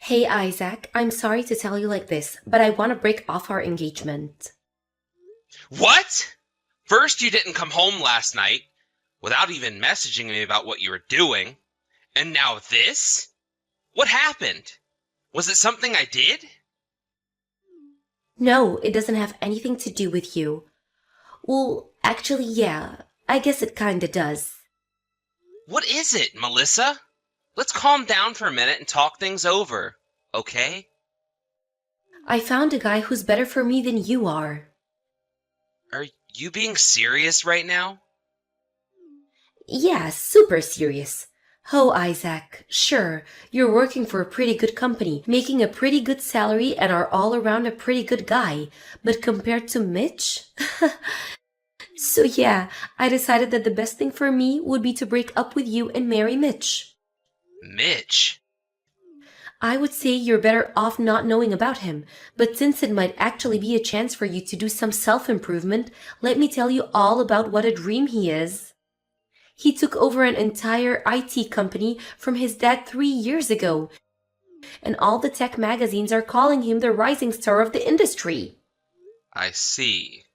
Hey Isaac, I'm sorry to tell you like this, but I want to break off our engagement. What? First, you didn't come home last night without even messaging me about what you were doing. And now this? What happened? Was it something I did? No, it doesn't have anything to do with you. Well, actually, yeah, I guess it kinda does. What is it, Melissa? Let's calm down for a minute and talk things over, okay? I found a guy who's better for me than you are. Are you being serious right now? Yeah, super serious. Oh, Isaac, sure, you're working for a pretty good company, making a pretty good salary, and are all around a pretty good guy. But compared to Mitch? So yeah, I decided that the best thing for me would be to break up with you and marry Mitch. Mitch? I would say you're better off not knowing about him, but since it might actually be a chance for you to do some self-improvement, let me tell you all about what a dream he is. He took over an entire IT company from his dad 3 years ago, and all the tech magazines are calling him the rising star of the industry. I see.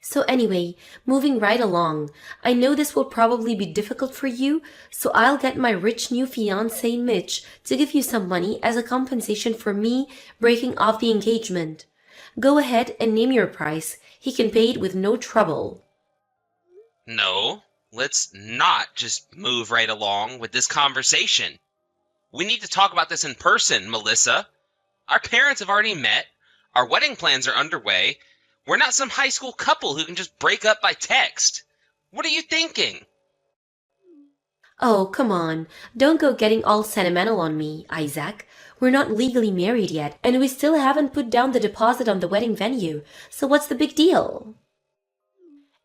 So anyway, moving right along, I know this will probably be difficult for you, so I'll get my rich new fiancé Mitch to give you some money as a compensation for me breaking off the engagement. Go ahead and name your price. He can pay it with no trouble. No, let's not just move right along with this conversation. We need to talk about this in person, Melissa. Our parents have already met. Our wedding plans are underway. We're not some high school couple who can just break up by text. What are you thinking? Oh, come on. Don't go getting all sentimental on me, Isaac. We're not legally married yet, and we still haven't put down the deposit on the wedding venue, so what's the big deal?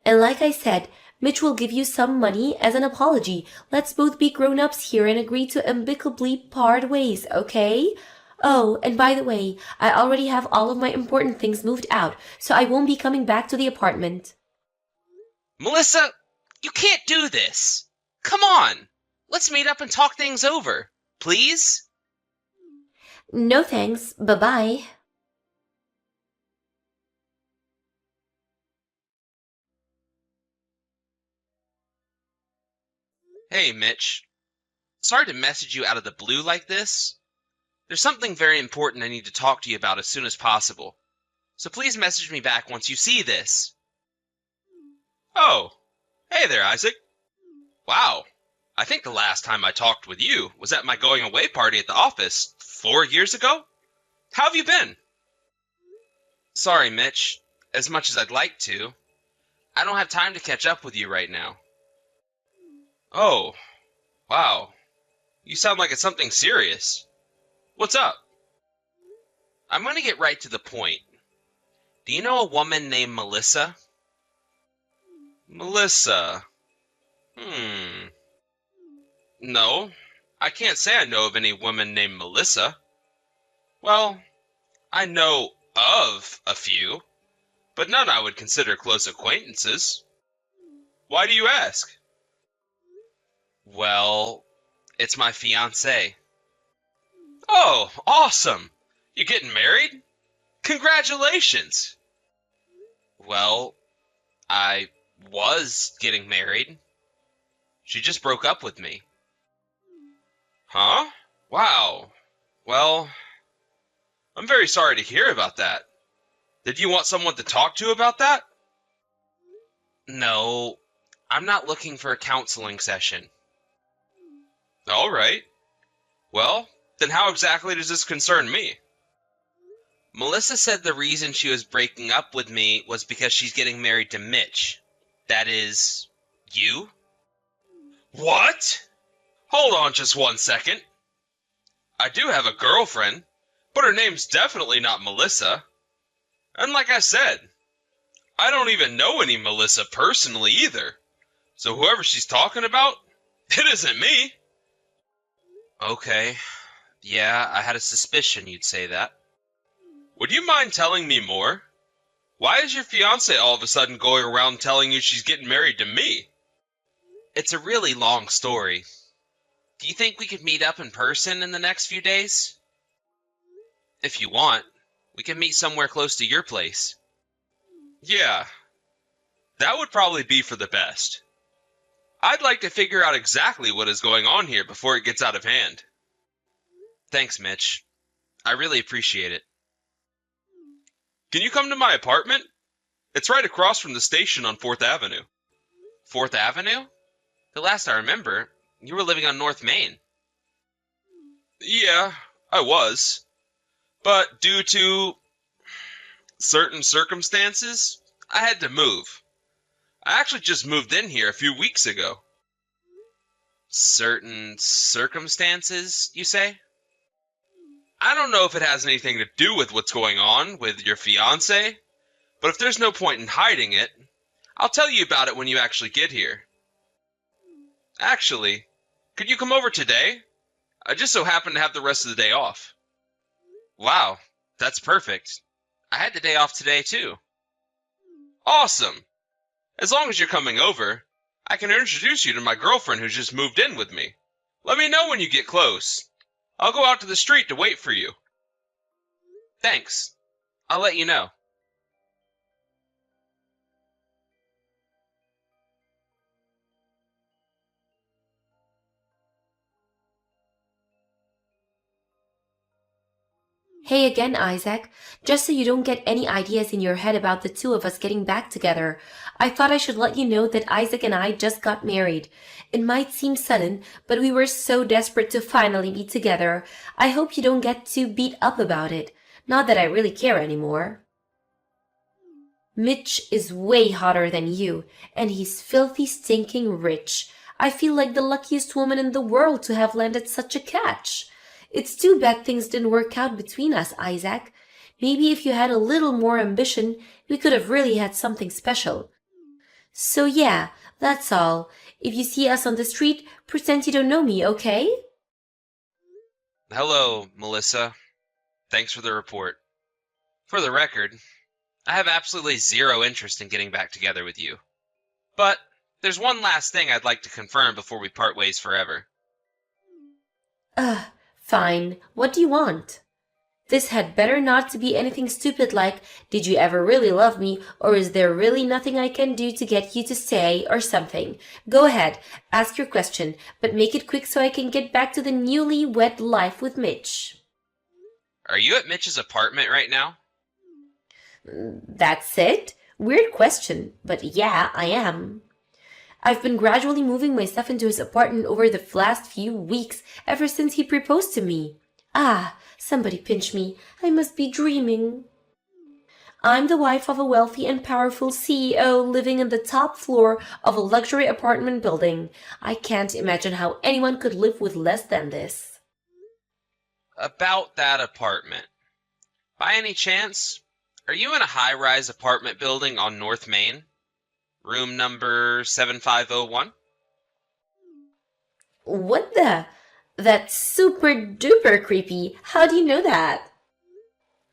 And like I said, Mitch will give you some money as an apology. Let's both be grown-ups here and agree to amicably part ways, okay? Oh, and by the way, I already have all of my important things moved out, so I won't be coming back to the apartment. Melissa, you can't do this. Come on. Let's meet up and talk things over. Please? No thanks, bye-bye. Hey, Mitch. Sorry to message you out of the blue like this. There's something very important I need to talk to you about as soon as possible. So please message me back once you see this. Oh, hey there, Isaac. Wow. I think the last time I talked with you was at my going away party at the office 4 years ago. How have you been? Sorry, Mitch. As much as I'd like to, I don't have time to catch up with you right now. Oh, wow. You sound like it's something serious. What's up? I'm gonna get right to the point. Do you know a woman named Melissa? Melissa. Hmm. No, I can't say I know of any woman named Melissa. Well, I know of a few, but none I would consider close acquaintances. Why do you ask? Well, it's my fiancée. Oh, awesome! You getting married? Congratulations! Well, I was getting married. She just broke up with me. Huh? Wow. Well, I'm very sorry to hear about that. Did you want someone to talk to about that? No, I'm not looking for a counseling session. All right. Well, then how exactly does this concern me? Melissa said the reason she was breaking up with me was because she's getting married to Mitch. That is, you? What? Hold on just 1 second. I do have a girlfriend, but her name's definitely not Melissa. And like I said, I don't even know any Melissa personally either. So whoever she's talking about, it isn't me. Okay. Yeah, I had a suspicion you'd say that. Would you mind telling me more? Why is your fiancée all of a sudden going around telling you she's getting married to me? It's a really long story. Do you think we could meet up in person in the next few days? If you want, we can meet somewhere close to your place. Yeah, that would probably be for the best. I'd like to figure out exactly what is going on here before it gets out of hand. Thanks, Mitch. I really appreciate it. Can you come to my apartment? It's right across from the station on 4th Avenue. 4th Avenue? The last I remember, you were living on North Main. Yeah, I was. But due to certain circumstances, I had to move. I actually just moved in here a few weeks ago. Certain circumstances, you say? I don't know if it has anything to do with what's going on with your fiancée, but if there's no point in hiding it, I'll tell you about it when you actually get here. Actually, could you come over today? I just so happen to have the rest of the day off. Wow, that's perfect. I had the day off today too. Awesome! As long as you're coming over, I can introduce you to my girlfriend who's just moved in with me. Let me know when you get close. I'll go out to the street to wait for you. Thanks. I'll let you know. Hey again, Isaac. Just so you don't get any ideas in your head about the two of us getting back together, I thought I should let you know that Isaac and I just got married. It might seem sudden, but we were so desperate to finally be together. I hope you don't get too beat up about it. Not that I really care anymore. Mitch is way hotter than you, and he's filthy stinking rich. I feel like the luckiest woman in the world to have landed such a catch. It's too bad things didn't work out between us, Isaac. Maybe if you had a little more ambition, we could have really had something special. So yeah, that's all. If you see us on the street, pretend you don't know me, okay? Hello, Melissa. Thanks for the report. For the record, I have absolutely zero interest in getting back together with you. But there's one last thing I'd like to confirm before we part ways forever. Fine. What do you want? This had better not to be anything stupid like, did you ever really love me, or is there really nothing I can do to get you to stay, or something. Go ahead, ask your question, but make it quick so I can get back to the newly wed life with Mitch. Are you at Mitch's apartment right now? That's it? Weird question, but yeah, I am. I've been gradually moving my stuff into his apartment over the last few weeks, ever since he proposed to me. Ah, somebody pinch me. I must be dreaming. I'm the wife of a wealthy and powerful CEO living in the top floor of a luxury apartment building. I can't imagine how anyone could live with less than this. About that apartment. By any chance, are you in a high-rise apartment building on North Main? Room number 7501? What the? That's super duper creepy. How do you know that?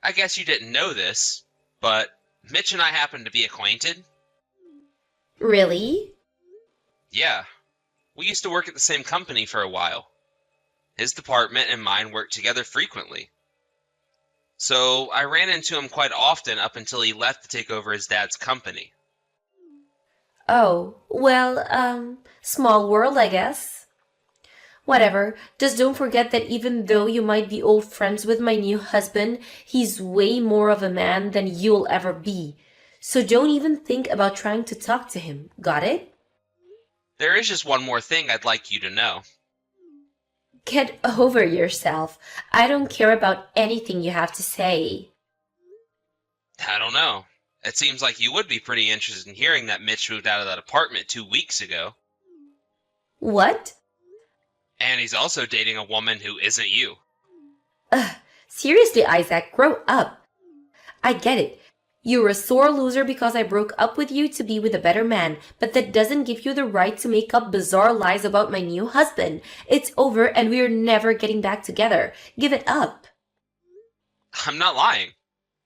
I guess you didn't know this, but Mitch and I happen to be acquainted. Really? Yeah, we used to work at the same company for a while. His department and mine worked together frequently. So I ran into him quite often up until he left to take over his dad's company. Oh, well, small world, I guess. Whatever, just don't forget that even though you might be old friends with my new husband, he's way more of a man than you'll ever be. So don't even think about trying to talk to him, got it? There is just one more thing I'd like you to know. Get over yourself. I don't care about anything you have to say. I don't know. It seems like you would be pretty interested in hearing that Mitch moved out of that apartment 2 weeks ago. What? And he's also dating a woman who isn't you. Seriously, Isaac, grow up. I get it. You're a sore loser because I broke up with you to be with a better man, but that doesn't give you the right to make up bizarre lies about my new husband. It's over and we're never getting back together. Give it up. I'm not lying.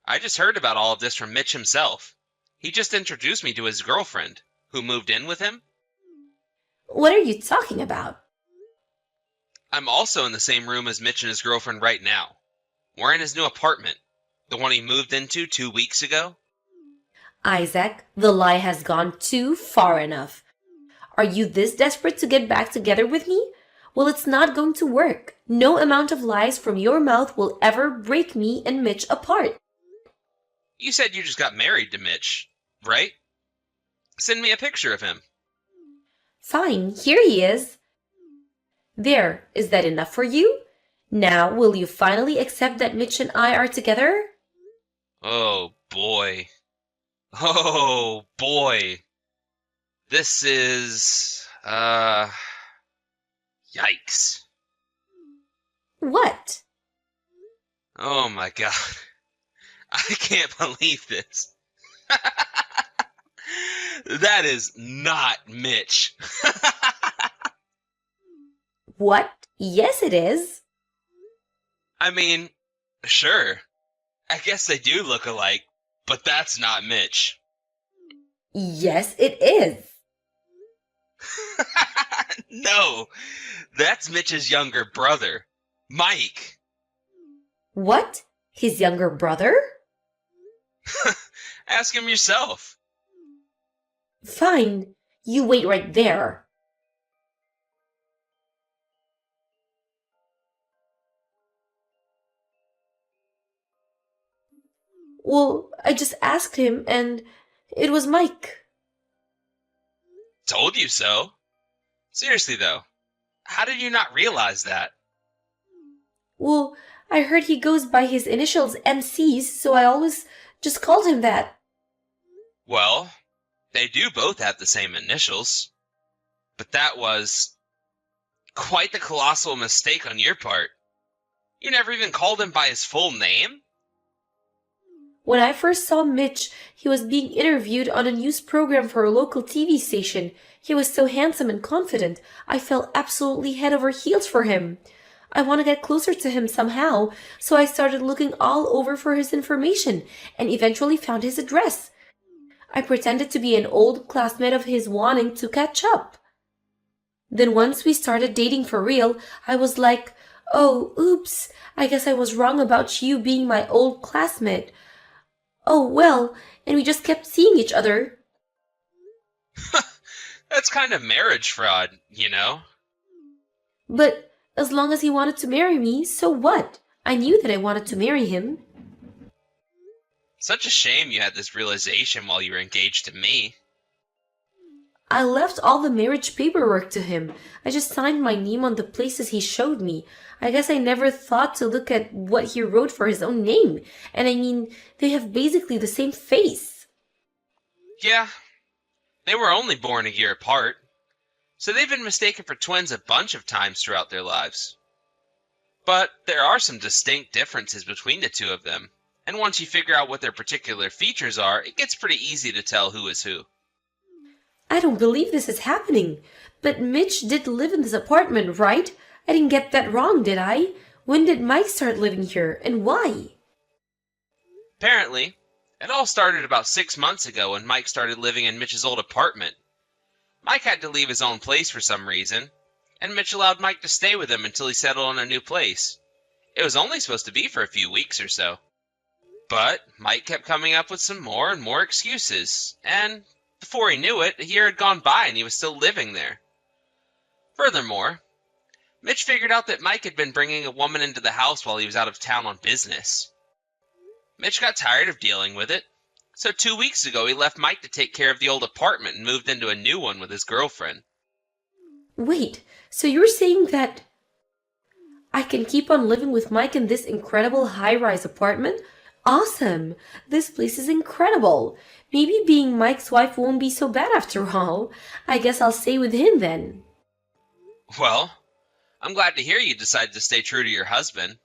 I just heard about all of this from Mitch himself. He just introduced me to his girlfriend, who moved in with him. What are you talking about? I'm also in the same room as Mitch and his girlfriend right now. We're in his new apartment, the one he moved into 2 weeks ago. Isaac, the lie has gone too far enough. Are you this desperate to get back together with me? Well, it's not going to work. No amount of lies from your mouth will ever break me and Mitch apart. You said you just got married to Mitch, right? Send me a picture of him. Fine, here he is. There, is that enough for you? Now, will you finally accept that Mitch and I are together? Oh boy. Oh boy. This is, yikes. What? Oh my god. I can't believe this. That is not Mitch. What? Yes, it is. I mean, sure. I guess they do look alike, but that's not Mitch. Yes, it is. No, that's Mitch's younger brother, Mike. What? His younger brother? Ask him yourself. Fine, you wait right there. Well, I just asked him and it was Mike. Told you so. Seriously though, how did you not realize that? Well, I heard he goes by his initials MCs, so I always just called him that. Well, they do both have the same initials. But that was quite the colossal mistake on your part. You never even called him by his full name? When I first saw Mitch, he was being interviewed on a news program for a local TV station. He was so handsome and confident. I fell absolutely head over heels for him. I want to get closer to him somehow, so I started looking all over for his information and eventually found his address. I pretended to be an old classmate of his wanting to catch up. Then once we started dating for real, I was like, oh, oops, I guess I was wrong about you being my old classmate. Oh, well, and we just kept seeing each other. That's kind of marriage fraud, you know? But as long as he wanted to marry me, so what? I knew that I wanted to marry him. Such a shame you had this realization while you were engaged to me. I left all the marriage paperwork to him. I just signed my name on the places he showed me. I guess I never thought to look at what he wrote for his own name. And I mean, they have basically the same face. Yeah, they were only born a year apart, so they've been mistaken for twins a bunch of times throughout their lives. But there are some distinct differences between the two of them, and once you figure out what their particular features are, it gets pretty easy to tell who is who. I don't believe this is happening. But Mitch did live in this apartment, right? I didn't get that wrong, did I? When did Mike start living here, and why? Apparently, it all started about 6 months ago when Mike started living in Mitch's old apartment. Mike had to leave his own place for some reason, and Mitch allowed Mike to stay with him until he settled in a new place. It was only supposed to be for a few weeks or so. But Mike kept coming up with some more and more excuses, and before he knew it, a year had gone by and he was still living there. Furthermore, Mitch figured out that Mike had been bringing a woman into the house while he was out of town on business. Mitch got tired of dealing with it, so 2 weeks ago he left Mike to take care of the old apartment and moved into a new one with his girlfriend. Wait, so you're saying that I can keep on living with Mike in this incredible high-rise apartment? Awesome! This place is incredible. Maybe being Mike's wife won't be so bad after all. I guess I'll stay with him then. Well, I'm glad to hear you decided to stay true to your husband.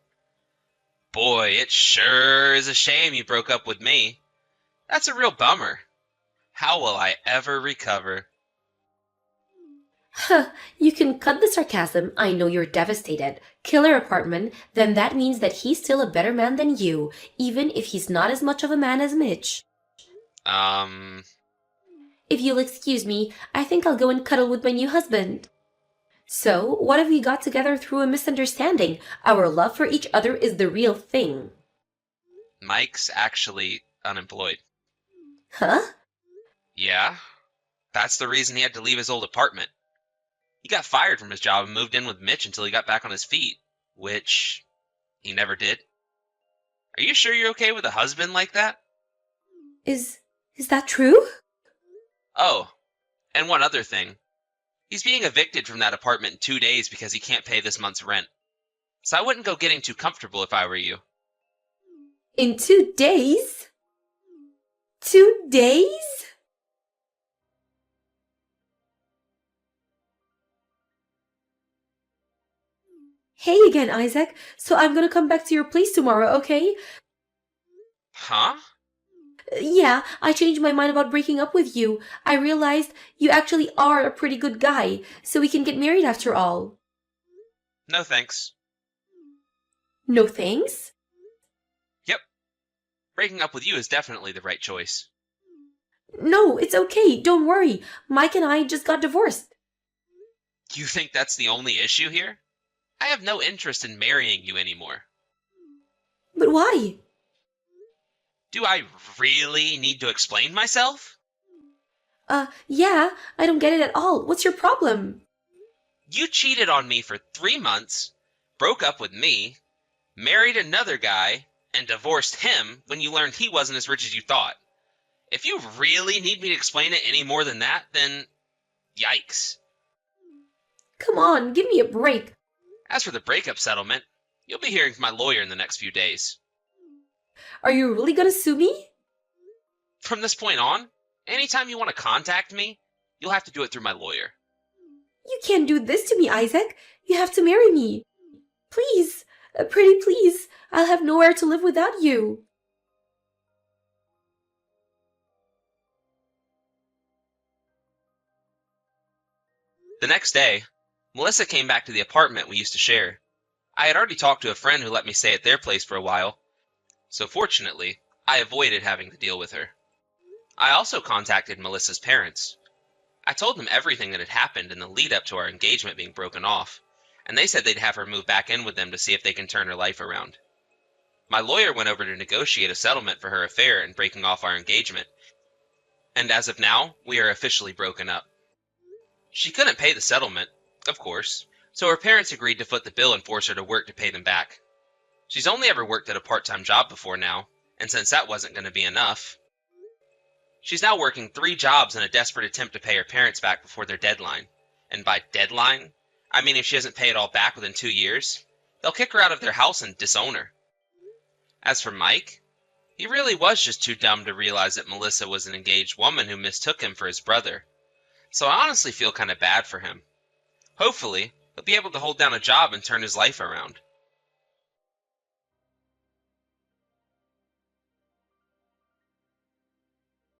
Boy, it sure is a shame you broke up with me. That's a real bummer. How will I ever recover? Huh, you can cut the sarcasm. I know you're devastated. Killer apartment, then that means that he's still a better man than you, even if he's not as much of a man as Mitch. If you'll excuse me, I think I'll go and cuddle with my new husband. So, what if we got together through a misunderstanding? Our love for each other is the real thing. Mike's actually unemployed. Huh? Yeah, that's the reason he had to leave his old apartment. He got fired from his job and moved in with Mitch until he got back on his feet, which he never did. Are you sure you're okay with a husband like that? Is is that true? Oh, and one other thing. He's being evicted from that apartment in 2 days because he can't pay this month's rent. So I wouldn't go getting too comfortable if I were you. In 2 days? 2 days? Hey again, Isaac. So I'm gonna come back to your place tomorrow, okay? Huh? Yeah, I changed my mind about breaking up with you. I realized you actually are a pretty good guy, so we can get married after all. No thanks. No thanks? Yep, breaking up with you is definitely the right choice. No, it's okay. Don't worry. Mike and I just got divorced. You think that's the only issue here? I have no interest in marrying you anymore. But why? Do I really need to explain myself? Yeah, I don't get it at all. What's your problem? You cheated on me for 3 months, broke up with me, married another guy, and divorced him when you learned he wasn't as rich as you thought. If you really need me to explain it any more than that, then yikes. Come on, give me a break. As for the breakup settlement, you'll be hearing from my lawyer in the next few days. Are you really gonna sue me? From this point on, anytime you want to contact me, you'll have to do it through my lawyer. You can't do this to me, Isaac. You have to marry me. Please, pretty please. I'll have nowhere to live without you. The next day, Melissa came back to the apartment we used to share. I had already talked to a friend who let me stay at their place for a while, so fortunately, I avoided having to deal with her. I also contacted Melissa's parents. I told them everything that had happened in the lead up to our engagement being broken off, and they said they'd have her move back in with them to see if they can turn her life around. My lawyer went over to negotiate a settlement for her affair and breaking off our engagement, and as of now, we are officially broken up. She couldn't pay the settlement, of course, so her parents agreed to foot the bill and force her to work to pay them back. She's only ever worked at a part-time job before now, and since that wasn't going to be enough, she's now working 3 jobs in a desperate attempt to pay her parents back before their deadline. And by deadline, I mean if she doesn't pay it all back within 2 years, they'll kick her out of their house and disown her. As for Mike, he really was just too dumb to realize that Melissa was an engaged woman who mistook him for his brother. So I honestly feel kind of bad for him. Hopefully, he'll be able to hold down a job and turn his life around.